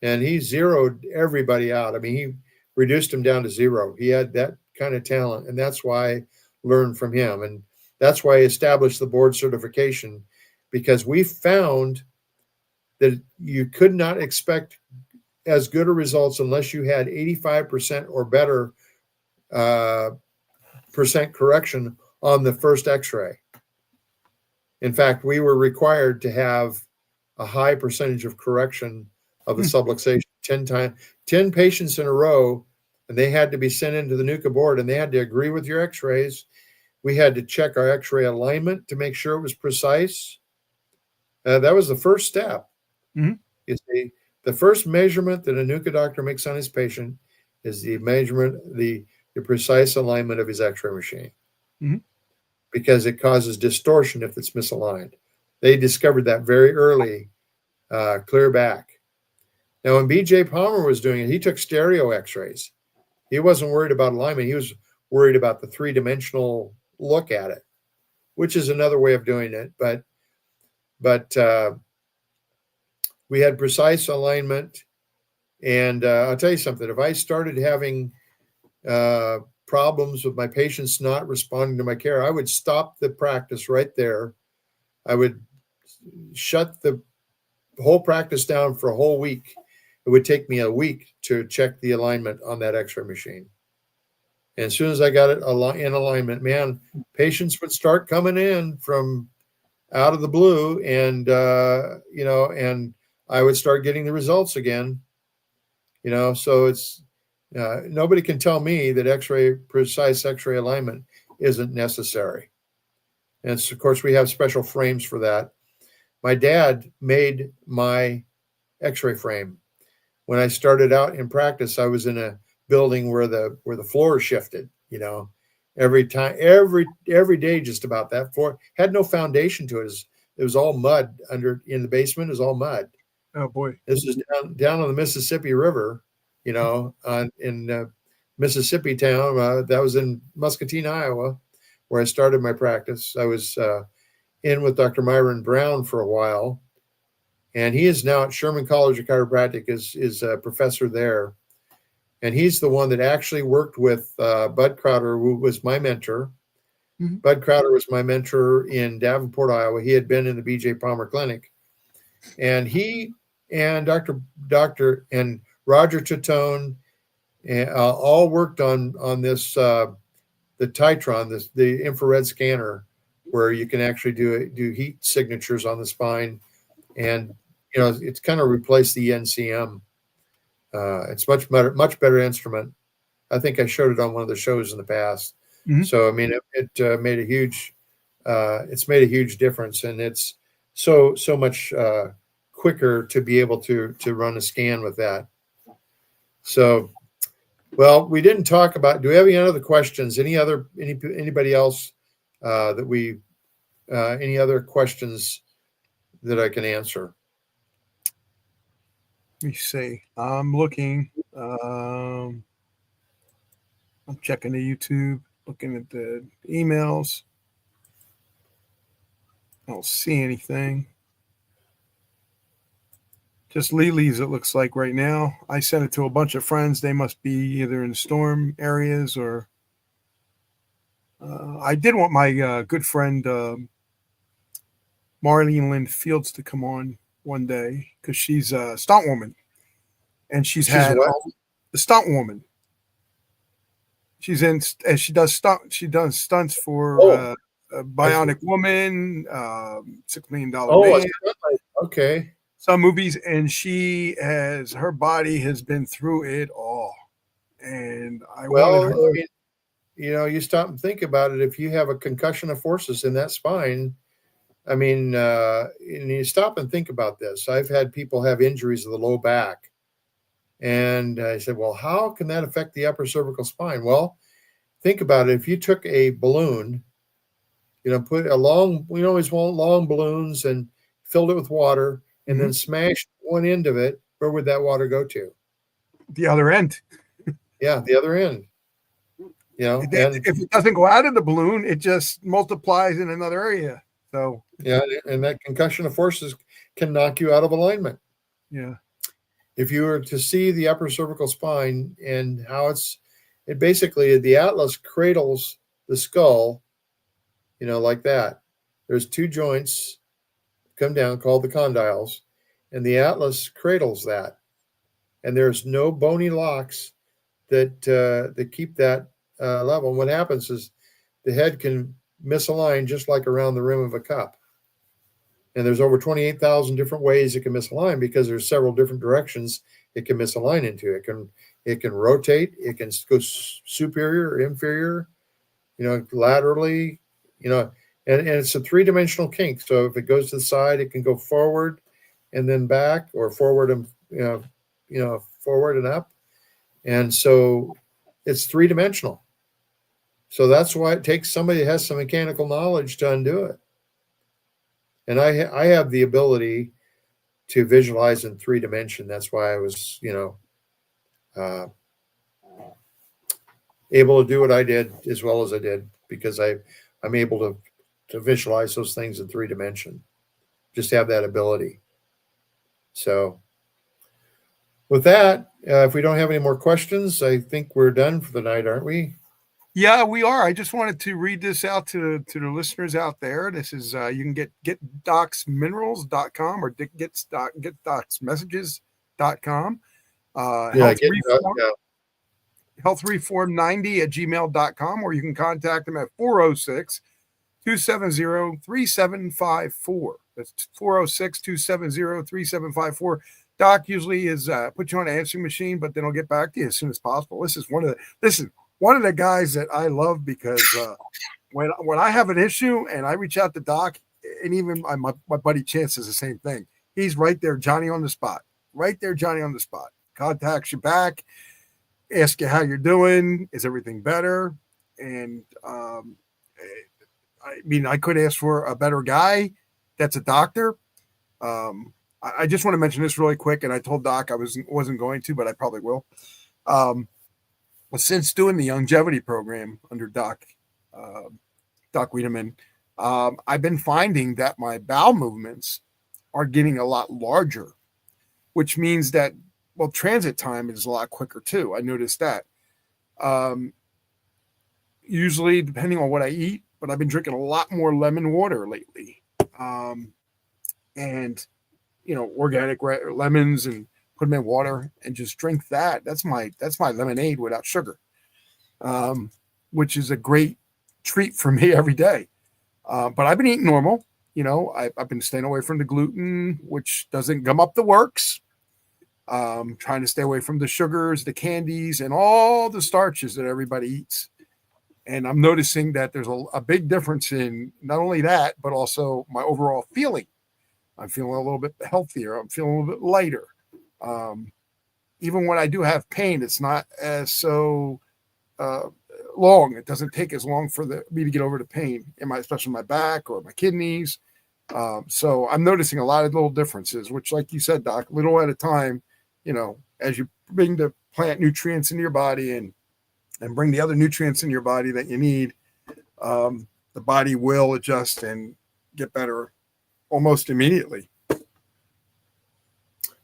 And he zeroed everybody out. I mean, he reduced them down to zero. He had that kind of talent. And that's why I learned from him. And that's why I established the board certification, because we found that you could not expect as good a results unless you had 85% or better percent correction on the first x-ray. In fact, we were required to have a high percentage of correction of the subluxation 10 patients in a row, and they had to be sent into the NUCA board, and they had to agree with your x-rays. We had to check our x-ray alignment to make sure it was precise. That was the first step. Mm-hmm. You see, the first measurement that a NUCA doctor makes on his patient is the measurement, the precise alignment of his x-ray machine. Mm-hmm. Because it causes distortion if it's misaligned. They discovered that very early, clear back. Now, when B.J. Palmer was doing it, he took stereo x-rays. He wasn't worried about alignment. He was worried about the three-dimensional look at it, which is another way of doing it. But we had precise alignment. And I'll tell you something. If I started having problems with my patients not responding to my care, I would stop the practice right there. I would shut the whole practice down for a whole week. It would take me a week to check the alignment on that x-ray machine. And as soon as I got it in alignment, man, patients would start coming in from out of the blue, and and I would start getting the results again. So it's nobody can tell me that precise x-ray alignment isn't necessary. And so, of course, we have special frames for that. My dad made my x-ray frame. When I started out in practice, I was in a building where the floor shifted, every day, just about. That floor had no foundation to it. It was all mud in the basement. It was all mud. Oh boy. This is down on the Mississippi River, in Mississippi town. That was in Muscatine, Iowa, where I started my practice. I was in with Dr. Myron Brown for a while, and he is now at Sherman College of Chiropractic, is a professor there. And he's the one that actually worked with Bud Crowder, who was my mentor. Mm-hmm. Bud Crowder was my mentor in Davenport, Iowa. He had been in the B.J. Palmer Clinic. And he and Dr. and Roger Titone all worked on this, the Titron, the infrared scanner, where you can actually do heat signatures on the spine. And, it's kind of replaced the NCM. It's much better instrument. I think I showed it on one of the shows in the past. Mm-hmm. So, I mean, it made a huge, it's made a huge difference, and it's so much quicker to be able to run a scan with that. So, well, we didn't talk about, do we have any other questions? Anybody else any other questions that I can answer? Let me see. I'm looking. I'm checking the YouTube, looking at the emails. I don't see anything. Just Lily's, it looks like right now. I sent it to a bunch of friends. They must be either in storm areas or. I did want my good friend Marlene Lynn Fields to come on one day, because she's a stunt woman, and she's had the stunt woman. She's in, and she does stunts for Bionic Woman, $6 Million Man. Okay. Some movies, and her body has been through it all. And you stop and think about it. If you have a concussion of forces in that spine, I mean, and you stop and think about this. I've had people have injuries of the low back. And I said, well, how can that affect the upper cervical spine? Well, think about it. If you took we always want long balloons, and filled it with water, and mm-hmm. then smashed one end of it, where would that water go to? The other end. Yeah, the other end. If it doesn't go out of the balloon, it just multiplies in another area. So Yeah, and that concussion of forces can knock you out of alignment. yeah, If you were to see the upper cervical spine and how it basically, the atlas cradles the skull, like that. There's two joints come down called the condyles, and the atlas cradles that. And there's no bony locks that keep that level. And what happens is the head can misalign just like around the rim of a cup. And there's over 28,000 different ways it can misalign because there's several different directions it can misalign into. It can rotate, it can go superior or inferior, laterally, and it's a three-dimensional kink. So if it goes to the side, it can go forward and then back, or forward and forward and up. And so it's three-dimensional. So that's why it takes somebody that has some mechanical knowledge to undo it. And I have the ability to visualize in 3 dimension. That's why I was, able to do what I did as well as I did, because I'm able to visualize those things in 3 dimension. Just have that ability. So with that, if we don't have any more questions, I think we're done for the night, aren't we? Yeah, we are. I just wanted to read this out to the listeners out there. This is you can get getdocsminerals.com or getdocsmessages.com. Healthreform90@gmail.com, or you can contact them at 406-270-3754. That's 406-270-3754. Doc usually is put you on an answering machine, but then I'll get back to you as soon as possible. This is one of the guys that I love, because when I have an issue and I reach out to Doc, and even my buddy Chance is the same thing. He's right there, Johnny on the spot. Right there, Johnny on the spot. Contacts you back, ask you how you're doing. Is everything better? And I mean, I could ask for a better guy that's a doctor. I just want to mention this really quick, and I told Doc I wasn't going to, but I probably will. Since doing the longevity program under Doc Wiedemann, I've been finding that my bowel movements are getting a lot larger, which means that, well, transit time is a lot quicker too. I noticed that. Usually, depending on what I eat, but I've been drinking a lot more lemon water lately. And, organic lemons, and put them in water and just drink that. That's my lemonade without sugar, which is a great treat for me every day. But I've been eating normal. I've been staying away from the gluten, which doesn't gum up the works. Trying to stay away from the sugars, the candies, and all the starches that everybody eats. And I'm noticing that there's a big difference in not only that, but also my overall feeling. I'm feeling a little bit healthier. I'm feeling a little bit lighter. Even when I do have pain, it's not as so long. It doesn't take as long for me to get over the pain, especially my back or my kidneys. So I'm noticing a lot of little differences, which, like you said, Doc, little at a time, as you bring the plant nutrients into your body and bring the other nutrients in your body that you need, the body will adjust and get better almost immediately.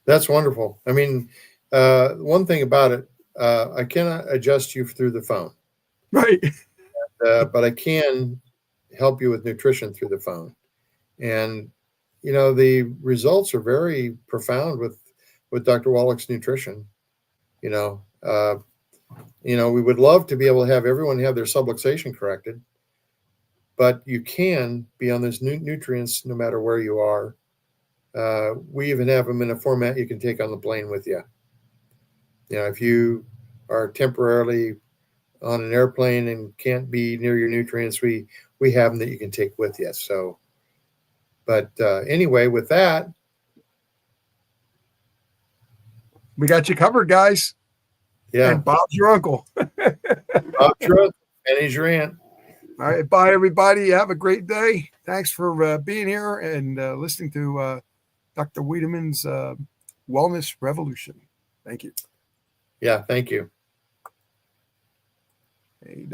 That's wonderful. I mean, one thing about it, I cannot adjust you through the phone. Right. But I can help you with nutrition through the phone. And, the results are very profound with Dr. Wallach's nutrition. We would love to be able to have everyone have their subluxation corrected, but you can be on those nutrients no matter where you are. We even have them in a format you can take on the plane with you. If you are temporarily on an airplane and can't be near your nutrients, we have them that you can take with you. So, but anyway, with that, we got you covered, guys. Yeah. And Bob's your uncle. Bob's your uncle, and he's your aunt. All right. Bye, everybody. Have a great day. Thanks for being here and listening to Dr. Wiedemann's Wellness Revolution. Thank you. Yeah, thank you. Hey,